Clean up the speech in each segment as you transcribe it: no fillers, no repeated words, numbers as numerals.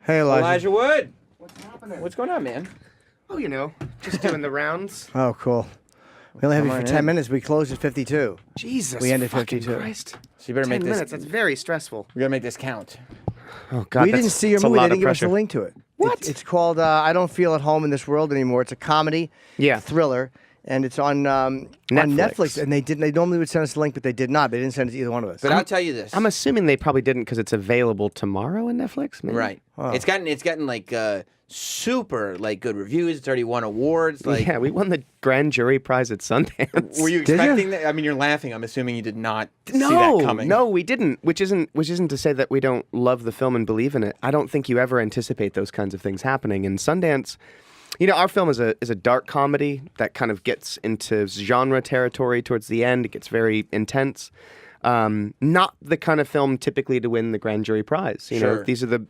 Hey, Elijah. Elijah Wood. What's happening? What's going on, man? Oh, you know, just doing the rounds. Oh, cool. We only have you Come for on 10 in. minutes. We closed at 52. Jesus, We ended fucking 52. Christ. So you better 10 make this. minutes, that's very stressful. We gotta make this count. Oh, God, We didn't see your movie. They didn't give us a link to it. What? It's called I Don't Feel at Home in This World Anymore. It's a comedy, thriller, and it's on Netflix. And they normally would send us a link, but they did not. They didn't send it to either one of us. But I'll tell you this. I'm assuming they probably didn't because it's available tomorrow on Netflix. Maybe? Right. Oh. It's gotten like super like good reviews. It's already won awards. Like, Yeah, we won the grand jury prize at Sundance. were you Did expecting that? I mean, you're laughing. I'm assuming you did not see No, that coming. no, we didn't. Which isn't to say that we don't love the film and believe in it. I don't think you ever anticipate those kinds of things happening. And Sundance, you know, our film is a dark comedy that kind of gets into genre territory towards the end. It gets very intense. Not the kind of film typically to win the grand jury prize. You know, Sure. these are the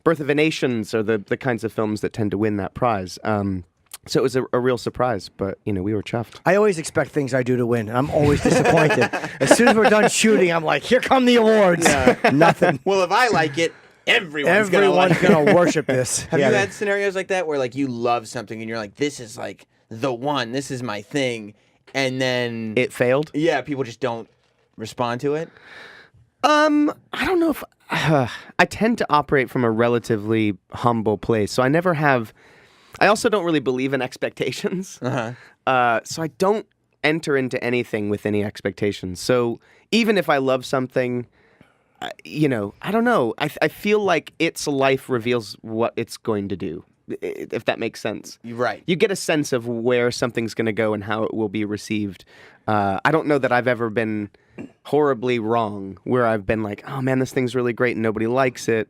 Birth of a Nations are the kinds of films that tend to win that prize. So it was a real surprise, but, you know, we were chuffed. I always expect things I do to win. I'm always disappointed. As soon as we're done shooting, I'm like, here come the awards. Nothing. Well, if I like it, everyone's gonna worship this. Have you had scenarios like that where like you love something and you're like, this is like the one, this is my thing, and then It failed? yeah, people just don't respond to it? I don't know if I tend to operate from a relatively humble place, so I never have. I also don't really believe in expectations, so I don't enter into anything with any expectations. So even if I love something, you know, I don't know. I feel like its life reveals what it's going to do, if that makes sense. You're right. You get a sense of where something's going to go and how it will be received. I don't know that I've ever been horribly wrong where I've been like, oh man, this thing's really great and nobody likes it.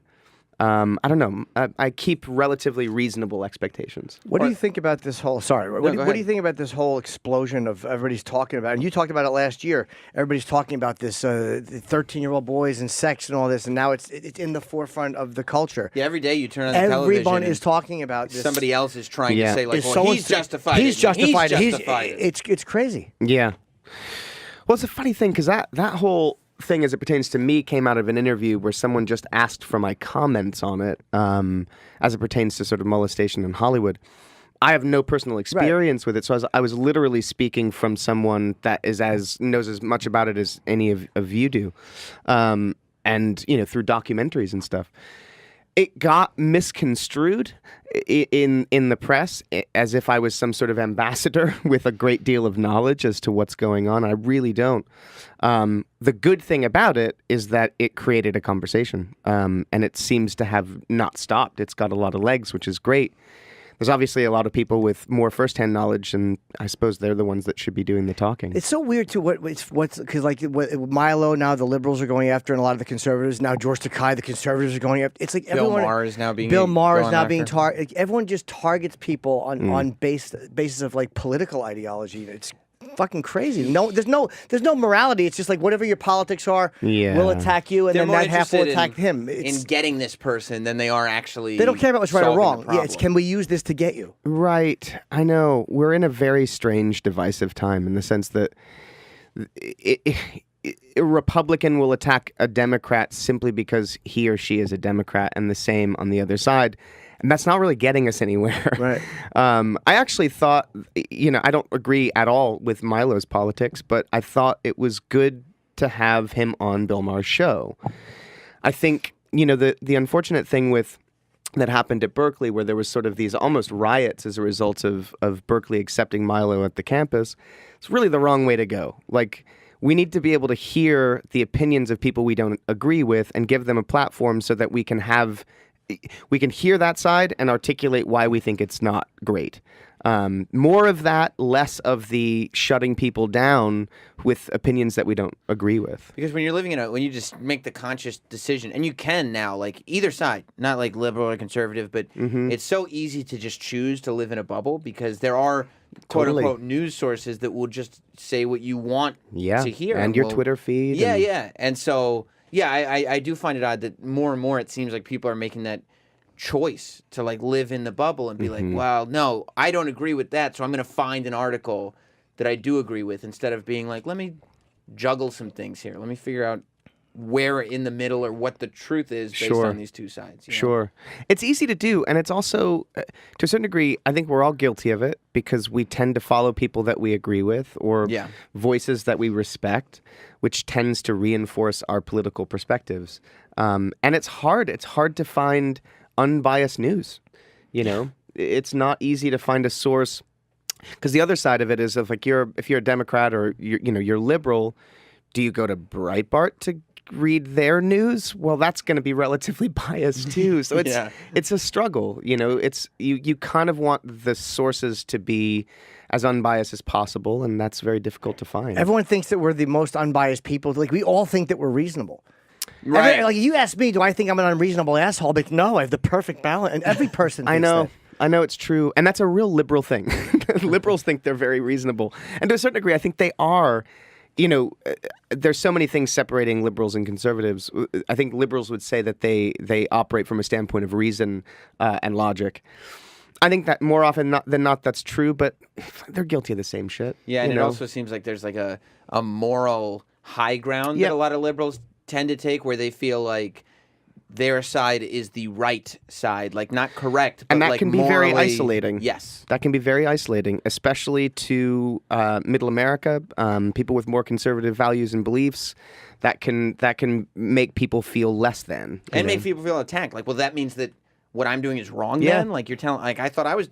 I don't know. I keep relatively reasonable expectations. What do you think about this whole? Sorry, go what do ahead. you think about this whole explosion of everybody's talking about? And you talked about it last year. Everybody's talking about this 13-year-old boys and sex and all this, and now it's in the forefront of the culture. Yeah, every day you turn on the television. Everyone is talking about this. Somebody else is trying Yeah. to say like, Is well, someone he's say- justified. He's justified. He's justified. It's crazy. Yeah. Well, it's a funny thing because that whole thing as it pertains to me came out of an interview where someone just asked for my comments on it as it pertains to sort of molestation in Hollywood. I have no personal experience with it, so I was literally speaking from someone that knows as much about it as any of you do, and you know, through documentaries and stuff. It got misconstrued in the press as if I was some sort of ambassador with a great deal of knowledge as to what's going on. I really don't. The good thing about it is that it created a conversation, and it seems to have not stopped. It's got a lot of legs, which is great. There's obviously a lot of people with more firsthand knowledge, and I suppose they're the ones that should be doing the talking. It's so weird too. What's because like Milo now the liberals are going after, and a lot of the conservatives now George Takei the conservatives are going after. It's like Bill Maher is now being being targeted. Everyone just targets people on basis of like political ideology. It's fucking crazy. There's no morality. It's just like whatever your politics are, we'll attack you, and They're then more that half will interested attack him. in getting this person than they are actually. They don't care about what's right or solving wrong. the Yeah, it's problem. can we use this to get you? Right. I know. We're in a very strange, divisive time in the sense that a Republican will attack a Democrat simply because he or she is a Democrat, and the same on the other side. And that's not really getting us anywhere. Right. I actually thought, you know, I don't agree at all with Milo's politics, but I thought it was good to have him on Bill Maher's show. I think, you know, the unfortunate thing that happened at Berkeley, where there was sort of these almost riots as a result of Berkeley accepting Milo at the campus, it's really the wrong way to go. Like, we need to be able to hear the opinions of people we don't agree with and give them a platform so that we can hear that side and articulate why we think it's not great. More of that, less of the shutting people down with opinions that we don't agree with. Because when you're living when you just make the conscious decision, and you can now, like either side, not like liberal or conservative, but it's so easy to just choose to live in a bubble because there are quote unquote news sources that will just say what you want to hear. And your Twitter feed. Yeah. And so, I do find it odd that more and more it seems like people are making that choice to like live in the bubble and be like, well, no, I don't agree with that, so I'm going to find an article that I do agree with instead of being like, let me juggle some things here. Let me figure out where in the middle or what the truth is based on these two sides. You know? Sure. It's easy to do, and it's also, to a certain degree, I think we're all guilty of it because we tend to follow people that we agree with or voices that we respect, which tends to reinforce our political perspectives. And it's hard. It's hard to find unbiased news. You know, it's not easy to find a source because the other side of it is if you're a Democrat or you're liberal, do you go to Breitbart to read their news? Well, that's going to be relatively biased too. So it's a struggle. You know, it's you kind of want the sources to be as unbiased as possible, and that's very difficult to find. Everyone thinks that we're the most unbiased people. Like we all think that we're reasonable. Right. Like you ask me, do I think I'm an unreasonable asshole? But no, I have the perfect balance, and every person thinks that. I know it's true, and that's a real liberal thing. Liberals think they're very reasonable, and to a certain degree, I think they are. You know, there's so many things separating liberals and conservatives. I think liberals would say that they operate from a standpoint of reason and logic. I think that more often than not that's true, but they're guilty of the same shit. Yeah, and it also seems like there's like a moral high ground that a lot of liberals tend to take where they feel like their side is the right side, like not correct, but and that like can be morally, very isolating. Yes, that can be very isolating, especially to Middle America, people with more conservative values and beliefs. That can make people feel less than, and make people feel attacked. Like, well, that means that what I'm doing is wrong. Then, like you're telling, like I thought I was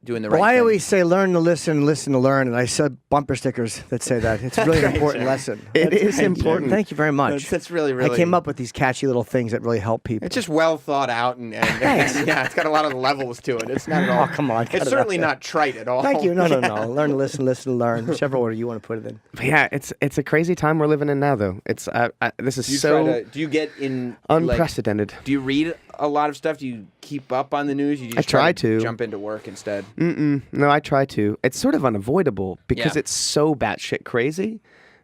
doing the right thing. I always say learn to listen, listen to learn, and I said bumper stickers that say that. It's a really important lesson. It is important. Thank you very much. That's really, really. I came up with these catchy little things that really help people. It's just well thought out, and it's got a lot of levels to it. It's not at all. Oh, come on. It's certainly not trite at all. Thank you. No. Learn to listen, listen to learn. Whichever order you want to put it in. But yeah, it's a crazy time we're living in now, though. It's this is do you get in unprecedented? Do you read a lot of stuff? Do you keep up on the news? You just I try to jump into work instead. No, I try to. It's sort of unavoidable because it's so batshit crazy.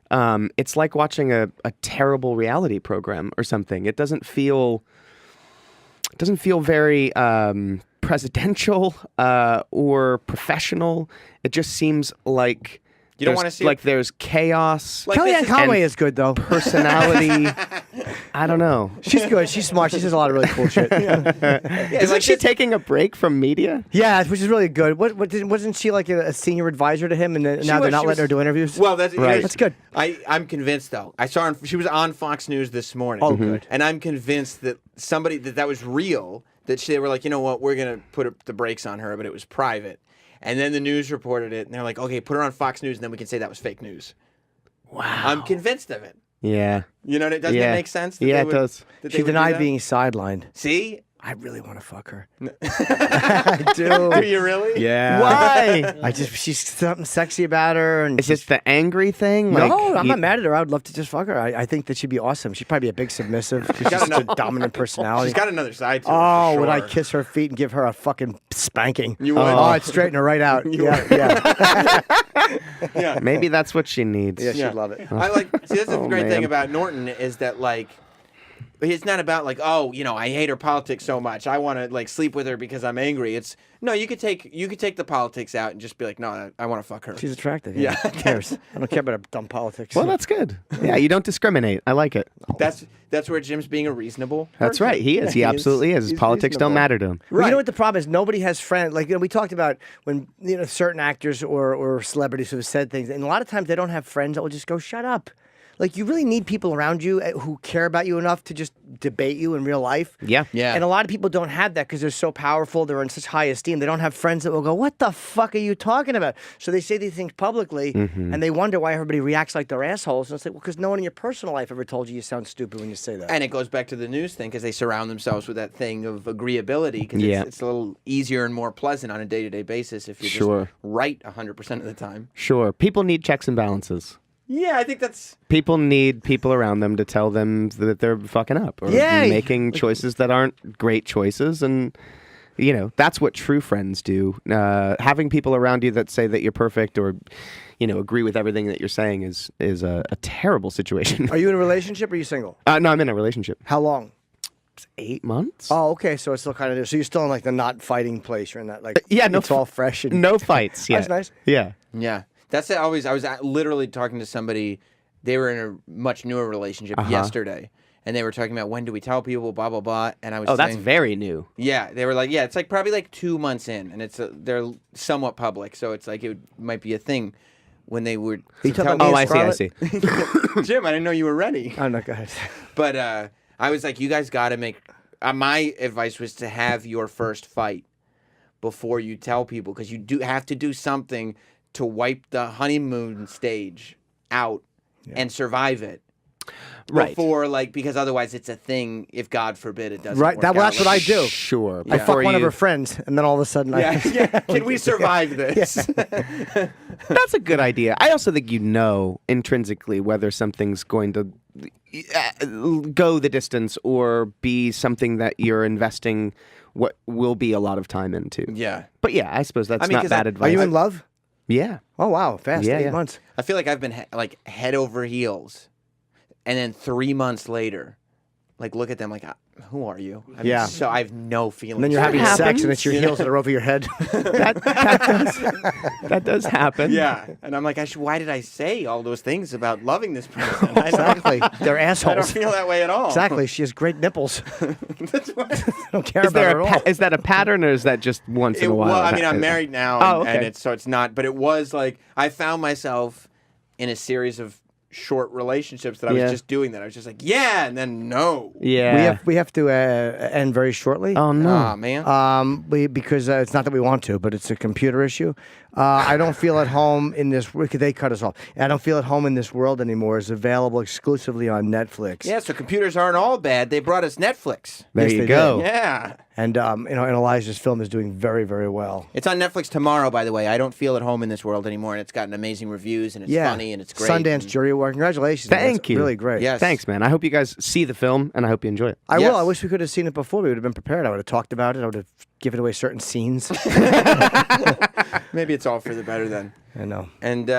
It's like watching a terrible reality program or something. It doesn't feel very presidential or professional. It just seems like you don't want to see like there's chaos. Like Kellyanne Conway is good though. Personality. I don't know. She's good. She's smart. She says a lot of really cool shit. Isn't she taking a break from media? Yeah, which is really good. Wasn't she like a senior advisor to him, and now they're not letting her do interviews? Well, that's right. That's good. I'm convinced though. I saw her. She was on Fox News this morning. Oh, good. And I'm convinced that that was real. That they were like, you know what, we're gonna put the brakes on her, but it was private. And then the news reported it, and they're like, okay, put her on Fox News, and then we can say that was fake news. Wow. I'm convinced of it. Yeah. You know, doesn't it make sense? Yeah, it does. She denied being sidelined. See? I really want to fuck her. I do. Do you really? Yeah. Why? She's something sexy about her. And is this the angry thing? No, I'm not mad at her. I would love to just fuck her. I think that she'd be awesome. She'd probably be a big submissive. She's just a dominant personality. She's got another side to her. Oh, for sure. would I kiss her feet and give her a fucking spanking? You would? Oh, I'd straighten her right out. Yeah. Yeah. Maybe that's what she needs. Yeah, she'd love it. See, that's the great thing about Norton is that, like, it's not about like, oh, you know, I hate her politics so much. I want to like sleep with her because I'm angry. It's no, you could take the politics out and just be like, no, I want to fuck her. She's attractive. Yeah. Who cares? I don't care about her dumb politics. Well, that's good. Yeah, you don't discriminate. I like it. That's where Jim's being a reasonable. That's right. He is. He absolutely is. His politics don't matter to him. Well, you know what the problem is? Nobody has friends. Like we talked about when certain actors or celebrities who have said things, and a lot of times they don't have friends that will just go, shut up. Like, you really need people around you who care about you enough to just debate you in real life. Yeah. And a lot of people don't have that because they're so powerful. They're in such high esteem. They don't have friends that will go, what the fuck are you talking about? So they say these things publicly, and they wonder why everybody reacts like they're assholes. And it's like, well, because no one in your personal life ever told you sound stupid when you say that. And it goes back to the news thing because they surround themselves with that thing of agreeability because it's a little easier and more pleasant on a day-to-day basis if you're just right 100% of the time. Sure. People need checks and balances. Yeah, I think that's... People need people around them to tell them that they're fucking up or making choices that aren't great choices. And, you know, that's what true friends do. Having people around you that say that you're perfect or, you know, agree with everything that you're saying is a terrible situation. Are you in a relationship or are you single? No, I'm in a relationship. How long? 8 months. Oh, okay. So it's still kind of... So you're still in, like, the not fighting place. You're in that, like... no, it's all fresh. And no fights. Yeah. That's nice. Yeah. Yeah. That's it. I was literally talking to somebody they were in a much newer relationship yesterday. And they were talking about when do we tell people, blah, blah, blah. And I was saying, that's very new. Yeah. They were like, yeah, it's like probably like 2 months in. And they're somewhat public. So it's like it might be a thing when they were. I see. Jim, I didn't know you were ready. Oh, no, go ahead. But I was like, you guys got to make. My advice was to have your first fight before you tell people, because you do have to do something to wipe the honeymoon stage out and survive it. Right. Before, because otherwise it's a thing. If God forbid it doesn't. Right. Work out. That's what I do. Sure. I fuck one of her friends, and then all of a sudden, Can we survive this? That's a good idea. I also think intrinsically whether something's going to go the distance or be something that you're investing what will be a lot of time into. Yeah. But yeah, I suppose that's not bad advice. Are you in love? Yeah. Oh wow, fast. Yeah, 8 months. I feel like I've been head over heels, and then 3 months later, look at them who are you? So I have no feelings. And then you're having sex, and it's your heels that are over your head. that does happen. Yeah, and I'm like, why did I say all those things about loving this person? Exactly, they're assholes. I don't feel that way at all. Exactly, she has great nipples. That's what. I don't care about her at all. Is that a pattern, or is that just once in a while? Well, I mean, I'm married now, okay. and it's not. But it was I found myself in a series of short relationships that I was just doing that. I was just like, yeah, and then no. Yeah. We have to end very shortly. Oh no. Aw, man. Because it's not that we want to, but it's a computer issue. I don't feel at home in this. They cut us off. I don't feel at home in this world anymore. It's available exclusively on Netflix. Yeah, so computers aren't all bad. They brought us Netflix. There you go. Yeah. And and Elijah's film is doing very, very well. It's on Netflix tomorrow, by the way. I don't feel at home in this world anymore, and it's gotten amazing reviews, and it's funny, and it's great. Sundance Jury Award. Congratulations. Thank you. Really great. Yes. Thanks, man. I hope you guys see the film, and I hope you enjoy it. I will. I wish we could have seen it before. We would have been prepared. I would have talked about it. I would have given away certain scenes. Maybe it's all for the better then. I know. And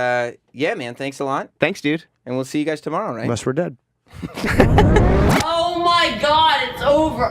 yeah, man, thanks a lot. Thanks, dude. And we'll see you guys tomorrow, right? Unless we're dead. Oh my God, it's over.